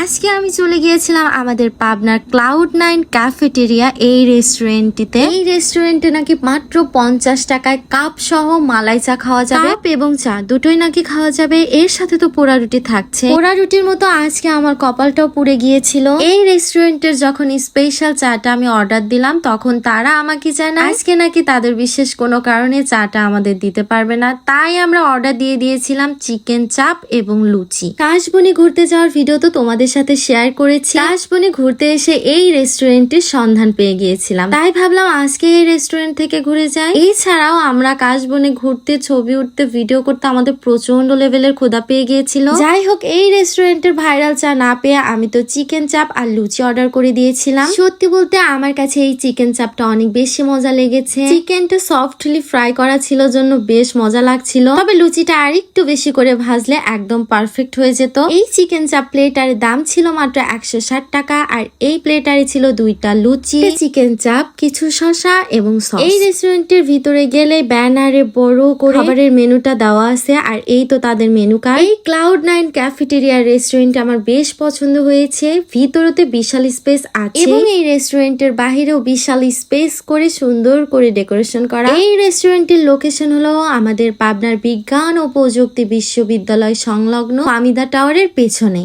আজকে আমি চলে গিয়েছিলাম আমাদের পাবনার ক্লাউড 9 ক্যাফেটেরিয়া এই রেস্টুরেন্টটিতে। এই রেস্টুরেন্টে নাকি মাত্র 50 টাকায় কাপ সহ মালাই চা খাওয়া যাবে, কাপ এবং চা দুটোই নাকি খাওয়া যাবে। এর সাথে তো পোড়া রুটি থাকছে। পোড়া রুটির মতো আজকে আমার কপালটাও পুড়ে গিয়েছিল। এই রেস্টুরেন্টের যখন স্পেশাল চাটা আমি অর্ডার দিলাম তখন তারা আমাকে জানায় আজকে নাকি তাদের বিশেষ কোনো কারণে চাটা আমাদের দিতে পারবে না, তাই আমরা অর্ডার দিয়ে দিয়েছিলাম চিকেন চাপ এবং লুচি। কাশবনে ঘুরতে যাওয়ার ভিডিও তো তোমাদের সাথে শেয়ার করেছি। কাশবনে ঘুরতে এসে এই রেস্টুরেন্টের সন্ধান পেয়ে গিয়েছিলাম, তাই ভাবলাম আজকে এই রেস্টুরেন্ট থেকে ঘুরে যাই। এছাড়াও আমরা কাশবনে ঘুরতে, ছবি উঠতে, ভিডিও করতে আমাদের প্রচন্ড লেভেলের ক্ষুধা পেয়ে গিয়েছিল। যাই হোক, এই রেস্টুরেন্টের ভাইরাল চা না পেয়ে আমি তো চিকেন চাপ আর লুচি অর্ডার করে দিয়েছিলাম। সত্যি বলতে আমার কাছে এই চিকেন চাপটা অনেক বেশি মজা লেগেছে। চিকেনটা সফটলি ফ্রাই করা ছিল জন্য বেশ মজা লাগছিল, তবে লুচিটা আর একটু বেশি করে ভাজলে একদম পারফেক্ট হয়ে যেত। এই চিকেন চাপ প্লেটারের দাম ছিল মাত্র 160 টাকা, আর এই প্লেটারে ছিল 2টা লুচি, চিকেন চাপ, কিছু শসা এবং সস। এই রেস্টুরেন্টের ভিতরে গেলে ব্যানারে বড় করে খাবারের মেনুটা দেওয়া আছে, আর এই তো তাদের মেনু কার্ড। এই ক্লাউড 9 ক্যাফেটেরিয়া রেস্টুরেন্ট আমার বেশ পছন্দ হয়েছে। ভিতরেতে বিশাল স্পেস আছে এবং এই রেস্টুরেন্টের বাহিরেও বিশাল স্পেস করে সুন্দর করে ডেকোরেশন করা। এই রেস্টুরেন্টের লোকেশন হলো আমাদের পাবনার বিজ্ঞান ও প্রযুক্তি বিশ্ববিদ্যালয় সংলগ্ন ফামিদা টাওয়ারের পেছনে।